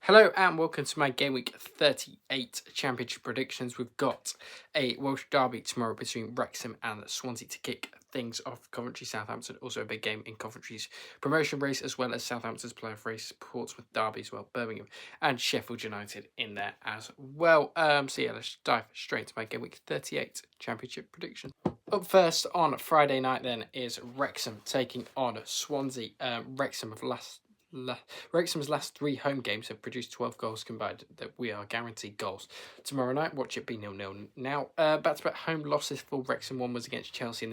Hello and welcome to my Gameweek 38 Championship predictions. We've got a Welsh derby tomorrow between Wrexham and Swansea to kick things off. Coventry, Southampton, also a big game in Coventry's promotion race, as well as Southampton's playoff race, Portsmouth derby as well, Birmingham and Sheffield United in there as well. Let's dive straight into my Gameweek 38 Championship prediction. Up first on Friday night then is Wrexham taking on Swansea. Wrexham's last three home games have produced 12 goals combined. That we are guaranteed goals. Tomorrow night, watch it be 0-0. Now, back-to-back home losses for Wrexham. One was against Chelsea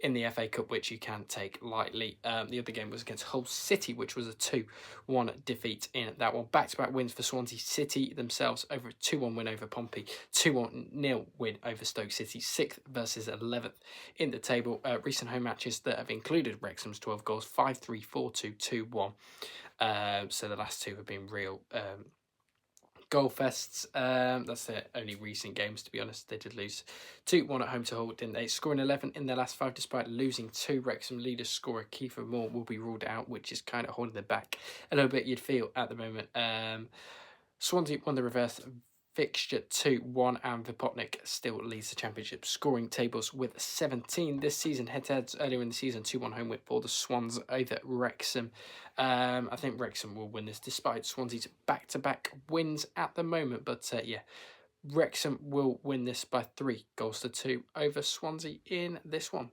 in the FA Cup, which you can't take lightly. The other game was against Hull City, which was a 2-1 defeat in that one. Back-to-back wins for Swansea City themselves, over a 2-1 win over Pompey, 2-0 win over Stoke City, 6th versus 11th in the table. Recent home matches that have included Wrexham's 12 goals, 5-3, 4-2, 2-1. So the last two have been real goal fests. That's their only recent games, to be honest. They did lose 2-1 at home to Hull, didn't they? Scoring 11 in their last 5 despite losing 2. Wrexham leaders scorer Kiefer Moore will be ruled out, which is kind of holding them back a little bit, you'd feel, at the moment. Swansea won the reverse fixture 2-1, and Vipotnik still leads the championship scoring tables with 17 this season. Head-to-heads earlier in the season, 2-1 home win for the Swans over Wrexham. I think Wrexham will win this despite Swansea's back-to-back wins at the moment. But Wrexham will win this by 3-2 over Swansea in this one.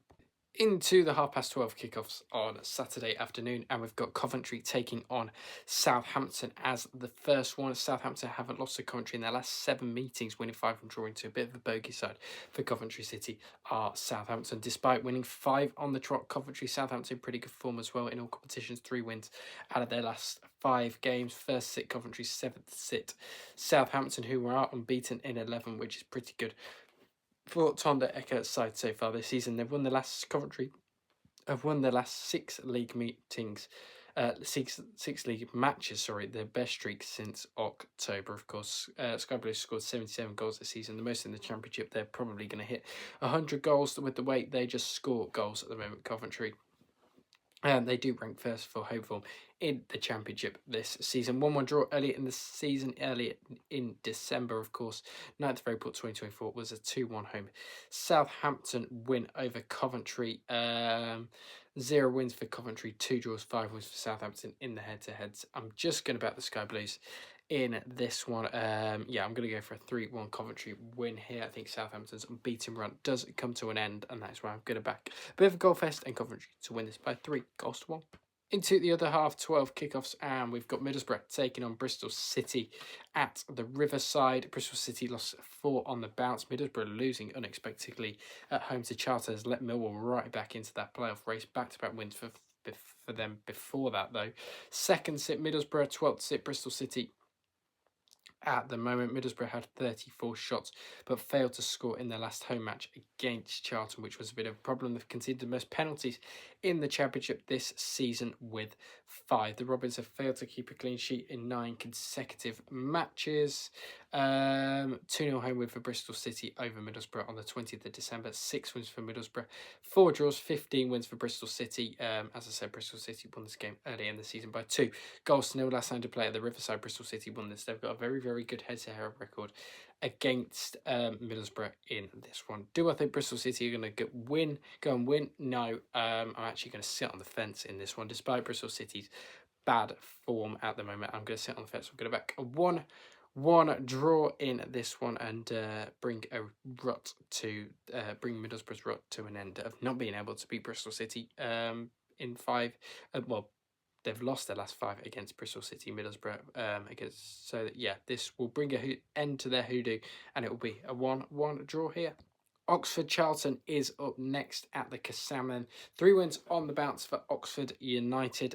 Into the 12:30 kickoffs on Saturday afternoon, and we've got Coventry taking on Southampton as the first one. Southampton haven't lost to Coventry in their last 7 meetings, winning 5 and drawing 2. A bit of a bogey side for Coventry City are Southampton. Despite winning 5 on the trot, Coventry, Southampton pretty good form as well in all competitions. 3 wins out of their last 5 games. First sit Coventry, 7th sit Southampton, who were unbeaten in 11, which is pretty good for Tonda Eckert's side so far this season. Coventry have won their last 6 league meetings, six league matches, their best streak since October. Of course, Sky Blues scored 77 goals this season, the most in the championship. They're probably going to hit 100 goals with the way they just score goals at the moment, Coventry. They do rank first for home form in the championship this season. 1-1 draw earlier in the season, earlier in December, of course. 9th of April 2024 was a 2-1 home Southampton win over Coventry. 0 wins for Coventry, 2 draws, 5 wins for Southampton in the head-to-heads. I'm just going to bet the Sky Blues in this one. I'm going to go for a 3-1 Coventry win here. I think Southampton's unbeaten run does come to an end, and that's why I'm going to back a bit of a goal fest and Coventry to win this by 3-1. Into the other 12:30 kickoffs, and we've got Middlesbrough taking on Bristol City at the Riverside. Bristol City lost 4 on the bounce. Middlesbrough losing unexpectedly at home to Charlton has let Millwall right back into that playoff race. Back-to-back wins for them before that, though. 2nd sit Middlesbrough, 12th sit Bristol City. At the moment, Middlesbrough had 34 shots, but failed to score in their last home match against Charlton, which was a bit of a problem. They've conceded the most penalties in the championship this season with 5. The Robins have failed to keep a clean sheet in 9 consecutive matches. 2-0 home win for Bristol City over Middlesbrough on the 20th of December. 6 wins for Middlesbrough, 4 draws, 15 wins for Bristol City. As I said, Bristol City won this game early in the season by 2-0. Last time to play at the Riverside, Bristol City won this. They've got a very, very good head-to-head record against Middlesbrough in this one. Do I think Bristol City are going to go and win? No. I'm actually going to sit on the fence in this one. Despite Bristol City's bad form at the moment, I'm going to sit on the fence. I'm going to back a 1-1 draw in this one and bring Middlesbrough's rut to an end of not being able to beat Bristol City in 5. They've lost their last 5 against Bristol City, Middlesbrough. This will bring an end to their hoodoo, and it will be a 1-1 draw here. Oxford Charlton is up next at the Cassaman. 3 wins on the bounce for Oxford United.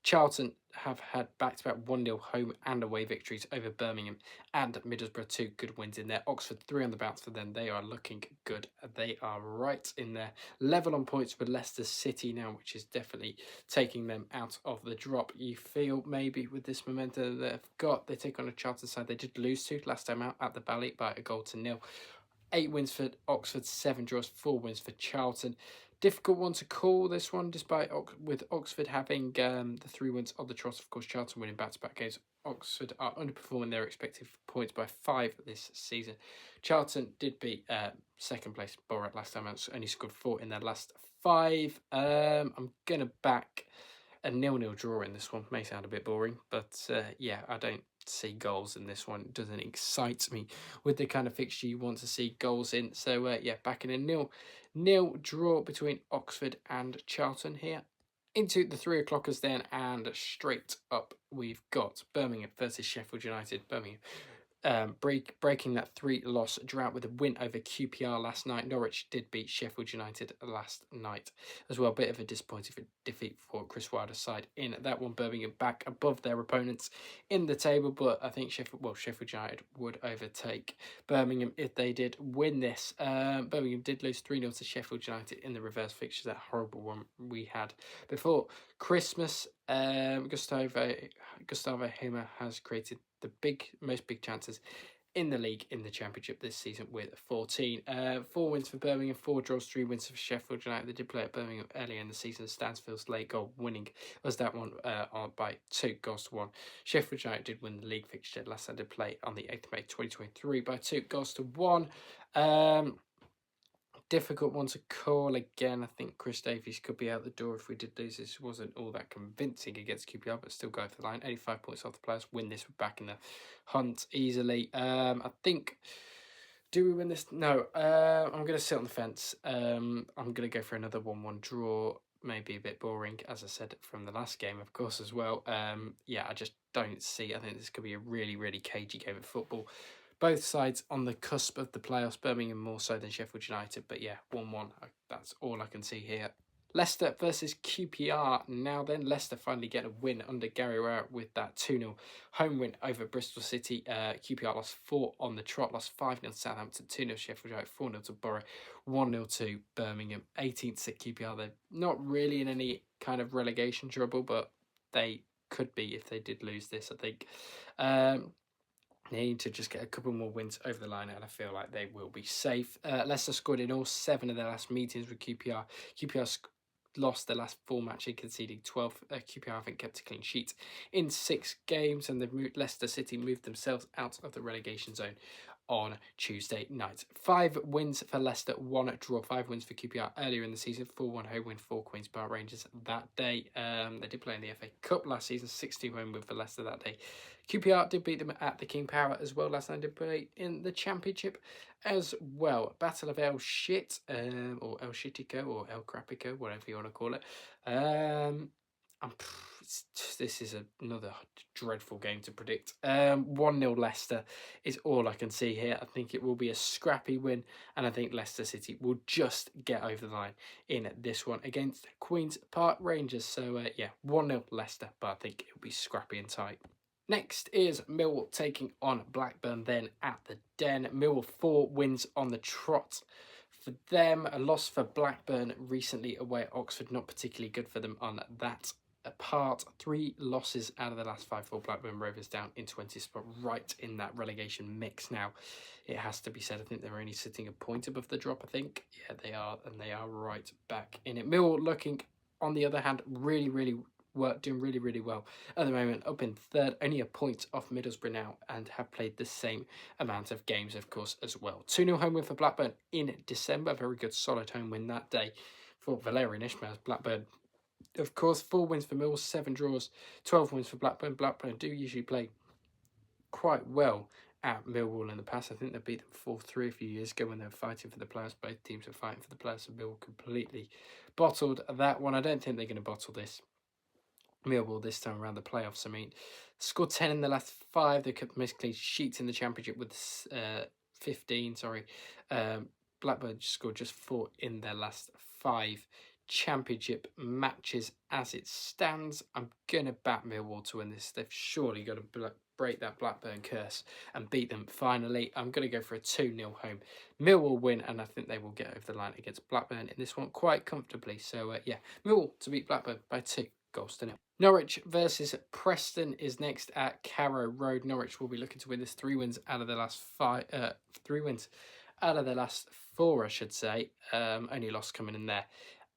Charlton have had back-to-back 1-0 home and away victories over Birmingham and Middlesbrough. 2 good wins in there. Oxford 3 on the bounce for them. They are looking good. They are right in there. Level on points with Leicester City now, which is definitely taking them out of the drop. You feel maybe with this momentum they've got. They take on a Charlton side they did lose to last time out at the Valley by 1-0. 8 wins for Oxford, 7 draws, 4 wins for Charlton. Difficult one to call, this one, despite with Oxford having the 3 wins on the trot. Of course, Charlton winning back-to-back games. Oxford are underperforming their expected points by 5 this season. Charlton did beat second place Borat last time, and only scored 4 in their last 5. I'm going to back a 0-0 draw in this one. May sound a bit boring, but yeah, I don't see goals in this one. It doesn't excite me with the kind of fixture you want to see goals in. So yeah, back in a 0-0 draw between Oxford and Charlton here. Into the 3 o'clockers then, and straight up we've got Birmingham versus Sheffield United. Birmingham breaking that 3-loss drought with a win over QPR last night. Norwich did beat Sheffield United last night as well. Bit of a disappointing defeat for Chris Wilder's side in that one. Birmingham back above their opponents in the table, but I think Sheffield United would overtake Birmingham if they did win this. Birmingham did lose 3-0 to Sheffield United in the reverse fixture, that horrible one we had before Christmas. Gustavo Hima has created the most big chances in the league in the Championship this season with 14. 4 wins for Birmingham, 4 draws, 3 wins for Sheffield United. They did play at Birmingham earlier in the season. Stansfield's late goal winning was that one by 2-1. Sheffield United did win the league fixture last time they played on the 8th of May 2023 by 2-1. Difficult one to call again. I think Chris Davies could be out the door if we did lose. This wasn't all that convincing against QPR, but still go for the line. 85 points off the players. Win this, we're back in the hunt easily. I think, do we win this? No. I'm going to sit on the fence. I'm going to go for another 1-1 draw. Maybe a bit boring, as I said from the last game, of course, as well. Yeah, I just don't see. I think this could be a really, really cagey game of football. Both sides on the cusp of the playoffs, Birmingham more so than Sheffield United. But yeah, 1-1, that's all I can see here. Leicester versus QPR. Now then, Leicester finally get a win under Gary Rowett with that 2-0 home win over Bristol City. QPR lost 4 on the trot, lost 5-0 to Southampton, 2-0 Sheffield United, 4-0 to Borough, 1-0 to Birmingham. 18th at QPR. They're not really in any kind of relegation trouble, but they could be if they did lose this, I think. They need to just get a couple more wins over the line, and I feel like they will be safe. Leicester scored in all 7 of their last meetings with QPR. QPR lost their last 4 matches, conceding 12. QPR haven't kept a clean sheet in 6 games, and Leicester City moved themselves out of the relegation zone on Tuesday night. 5 wins for Leicester, 1 draw. 5 wins for QPR earlier in the season. 4-1 home win for Queen's Park Rangers that day. They did play in the FA Cup last season. 6-2 home win for Leicester that day. QPR did beat them at the King Power as well last night. Did play in the Championship as well. Battle of El Shit, or El Shitico, or El Crapico, whatever you want to call it. This is another dreadful game to predict. 1-0 Leicester is all I can see here. I think it will be a scrappy win, and I think Leicester City will just get over the line in this one against Queen's Park Rangers. So yeah, 1-0 Leicester, but I think it will be scrappy and tight. Next is Millwall taking on Blackburn then at the Den. Millwall 4 wins on the trot for them. A loss for Blackburn recently away at Oxford, not particularly good for them on that part. 3 losses out of the last 5 for Blackburn Rovers, down in 20th spot, right in that relegation mix now. It has to be said, I think they're only sitting a point above the drop, I think. Yeah, they are, and they are right back in it. Millwall looking, on the other hand, doing really well at the moment, up in 3rd, only a point off Middlesbrough now, and have played the same amount of games, of course, as well. 2-0 home win for Blackburn in December. Very good, solid home win that day for Valerian Ismail's Blackburn. Of course, 4 wins for Mills, 7 draws, 12 wins for Blackburn. Blackburn do usually play quite well at Millwall in the past. I think they beat them 4-3 a few years ago when they were fighting for the players. Both teams were fighting for the players, so Millwall completely bottled that one. I don't think they're going to bottle this. Millwall this time around the playoffs. I mean, scored 10 in the last 5. They kept most clean sheets in the Championship with 15. Blackburn scored just 4 in their last 5 Championship matches as it stands. I'm going to back Millwall to win this. They've surely got to break that Blackburn curse and beat them finally. I'm going to go for a 2-0 home Millwall win, and I think they will get over the line against Blackburn in this one quite comfortably. So, yeah, Millwall to beat Blackburn by 2 goals to 0. Norwich versus Preston is next at Carrow Road. Norwich will be looking to win this. 3 wins out of the last 5. 3 wins out of the last 4, I should say. Only loss coming in there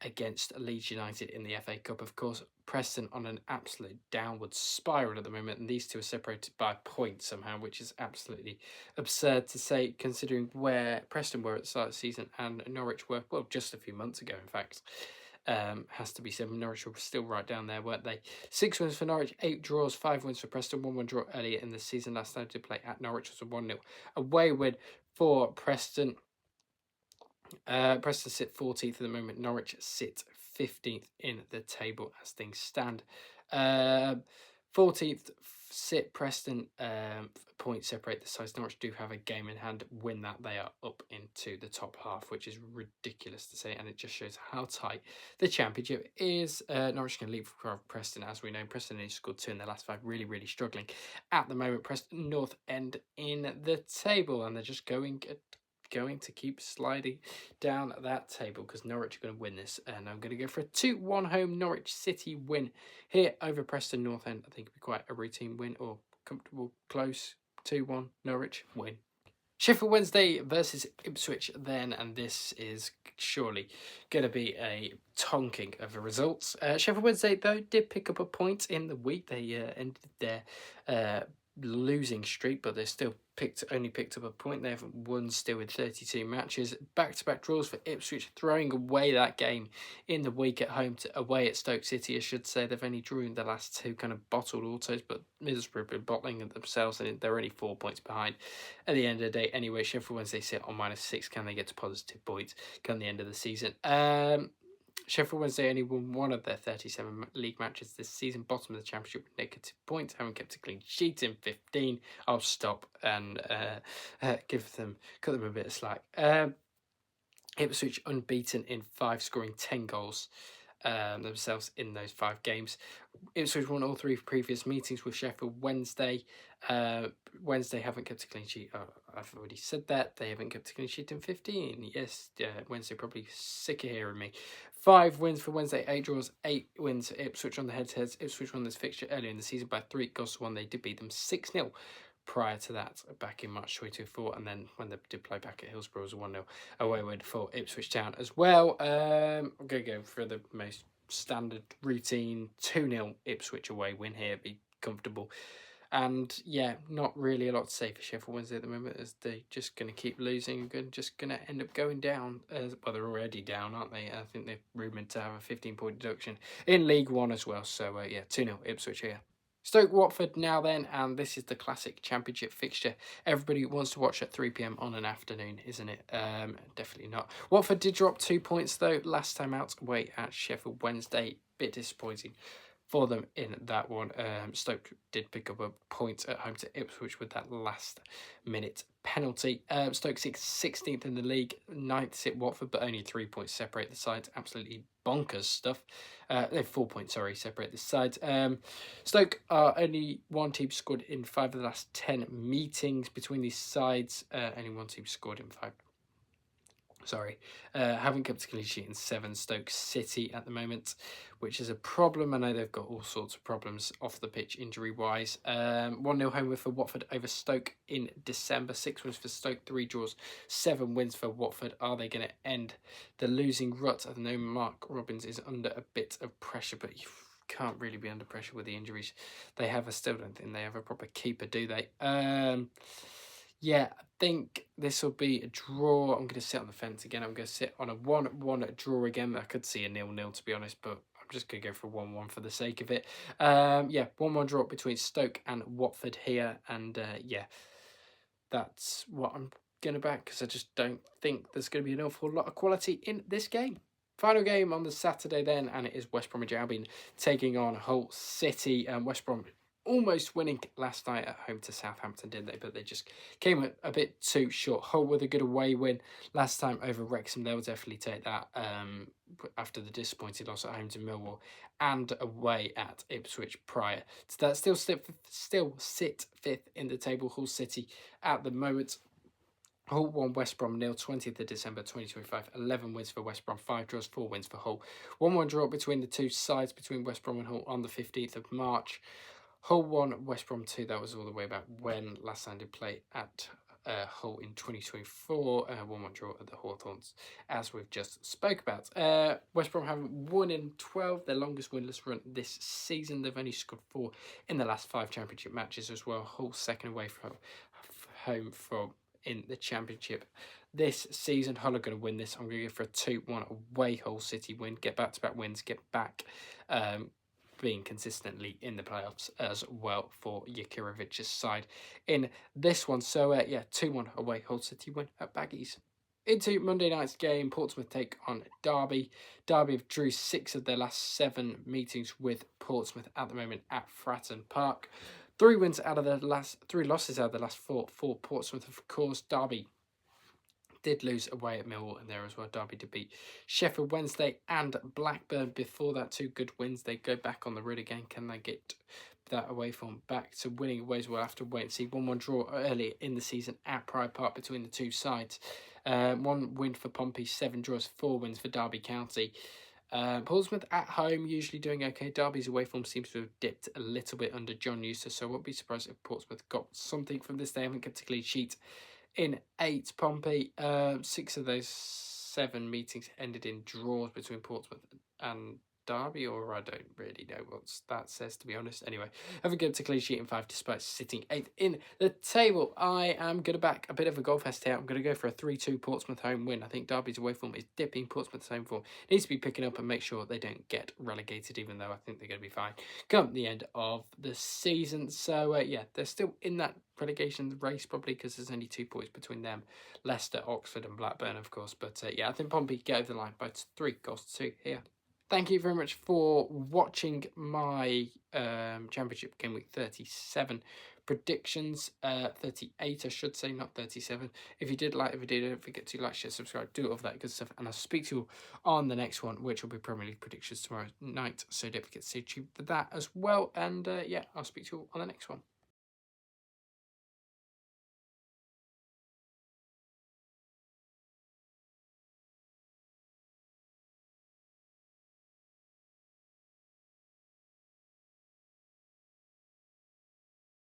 against Leeds United in the FA Cup. Of course, Preston on an absolute downward spiral at the moment, and these two are separated by points somehow, which is absolutely absurd to say, considering where Preston were at the start of the season and Norwich were, well, just a few months ago, in fact. Has to be said. Norwich were still right down there, weren't they? 6 wins for Norwich, 8 draws, 5 wins for Preston, 1-1 draw earlier in the season. Last time to play at Norwich was a 1-0 away win for Preston. Preston sit 14th at the moment. Norwich sit 15th in the table as things stand. 14th sit Preston. Points separate the sides. Norwich do have a game in hand. Win that, they are up into the top half, which is ridiculous to say, and it just shows how tight the championship is. Norwich can leap for Preston, as we know. Preston only scored 2 in their last 5. Really, really struggling at the moment. Preston North End in the table, and they're just going to keep sliding down that table because Norwich are going to win this, and I'm going to go for a 2-1 home Norwich City win here over Preston North End. I think it'll be quite a routine win, or comfortable, close 2-1 Norwich win. Sheffield Wednesday versus Ipswich then, and this is surely going to be a tonking of the results. Sheffield Wednesday, though, did pick up a point in the week. They ended their losing streak, but they still only picked up a point. They haven't won still in 32 matches. Back-to-back draws for Ipswich, throwing away that game in the week at home away at Stoke City, I should say. They've only drawn the last 2 kind of bottled autos, but Middlesbrough have been bottling themselves, and they're only 4 points behind at the end of the day. Anyway, Sheffield Wednesday sit on -6. Can they get to positive points come the end of the season? Sheffield Wednesday only won 1 of their 37 league matches this season, bottom of the championship with negative points, haven't kept a clean sheet in 15. I'll stop and cut them a bit of slack. Ipswich unbeaten in 5, scoring 10 goals themselves in those 5 games. Ipswich won all 3 previous meetings with Sheffield Wednesday. Wednesday haven't kept a clean sheet. Oh, I've already said that. They haven't kept a clean sheet in 15. Yes, Wednesday probably sick of hearing me. 5 wins for Wednesday, 8 draws, 8 wins for Ipswich on the head-to-heads. Ipswich won this fixture earlier in the season by 3 goals to 1. They did beat them 6-0 prior to that, back in March 2024, and then when they did play back at Hillsborough, it was a 1-0 away win for Ipswich Town as well. I'm going to go for the most standard routine 2-0 Ipswich away win here, be comfortable. And yeah, not really a lot to say for Sheffield Wednesday at the moment, as they're just going to keep losing and just going to end up going down. Well, they're already down, aren't they? I think they're rumoured to have a 15-point deduction in League One as well. So yeah, 2-0 Ipswich here. Stoke Watford now then, and this is the classic championship fixture everybody wants to watch at 3 p.m. on an afternoon, isn't it? Definitely not. Watford did drop 2 points though last time out away at Sheffield Wednesday. Bit disappointing for them in that one. Stoke did pick up a point at home to Ipswich with that last minute penalty. Stoke 16th in the league, 9th sit Watford, but only 3 points separate the sides. Absolutely bonkers stuff. They have 4 points, separate the sides. Stoke are only one team scored in 5 of the last 10 meetings between these sides. Only one team scored in 5. Haven't kept a clean sheet in 7. Stoke City at the moment, which is a problem. I know they've got all sorts of problems off the pitch injury-wise. 1-0 home win for Watford over Stoke in December. 6 wins for Stoke, 3 draws, 7 wins for Watford. Are they going to end the losing rut? I know Mark Robbins is under a bit of pressure, but you can't really be under pressure with the injuries they have. I still don't think they have a proper keeper, do they? Yeah, I think this will be a draw. I'm going to sit on the fence again. I'm going to sit on a 1-1 draw again. I could see a 0-0 to be honest, but I'm just going to go for a 1-1 for the sake of it. Yeah, 1-1 draw between Stoke and Watford here. And yeah, that's what I'm going to back, because I just don't think there's going to be an awful lot of quality in this game. Final game on the Saturday then, and it is West Bromwich Albion taking on Hull City. West Brom almost winning last night at home to Southampton, didn't they? But they just came a bit too short. Hull with a good away win last time over Wrexham. They'll definitely take that after the disappointing loss at home to Millwall and away at Ipswich prior to that. Still sit 5th in the table. Hull City at the moment. Hull won West Brom 0, 20th of December 2025. 11 wins for West Brom, 5 draws, 4 wins for Hull. 1-1 draw between the two sides, between West Brom and Hull on the 15th of March. Hull 1, West Brom 2. That was all the way back when last time they played at Hull in 2024. 1-1 draw at the Hawthorns, as we've just spoke about. West Brom haven't won in 12, their longest winless run this season. They've only scored 4 in the last 5 championship matches as well. Hull second away from home from in the championship this season. Hull are going to win this. I'm going to go for a 2-1 away Hull City win. Get back-to-back wins. Get back being consistently in the playoffs as well for Jakirovic's side in this one. So, 2-1 away Hull City win at Baggies. Into Monday night's game, Portsmouth take on Derby. Derby have drew 6 of their last 7 meetings with Portsmouth at the moment at Fratton Park. 3 losses out of the last 4 for Portsmouth, of course. Derby did lose away at Millwall and there as well. Derby to beat Sheffield Wednesday and Blackburn. Before that, 2 good wins. They go back on the road again. Can they get that away form back to winning away? We'll have to wait and see. 1-1 draw early in the season at Pride Park between the 2 sides. 1 win for Pompey, 7 draws, 4 wins for Derby County. Portsmouth at home, usually doing okay. Derby's away form seems to have dipped a little bit under John Eustace, so I won't be surprised if Portsmouth got something from this. They haven't kept a clean sheet in 8. Pompey, 6 of those 7 meetings ended in draws between Portsmouth and Derby, or I don't really know what that says, to be honest. Anyway, haven't kept a clean sheet in 5 despite sitting 8th in the table. I am going to back a bit of a goal fest here. I'm going to go for a 3-2 Portsmouth home win. I think Derby's away form is dipping. Portsmouth's home form needs to be picking up and make sure they don't get relegated, even though I think they're going to be fine come the end of the season. So, they're still in that relegation race probably because there's only 2 points between them, Leicester, Oxford and Blackburn, of course. But, I think Pompey get over the line by 3-2 here. Thank you very much for watching my Championship Game Week 37 predictions. 38, I should say, not 37. If you did like the video, don't forget to like, share, subscribe, do all of that good stuff. And I'll speak to you on the next one, which will be Premier League predictions tomorrow night. So don't forget to stay tuned for that as well. And I'll speak to you on the next one.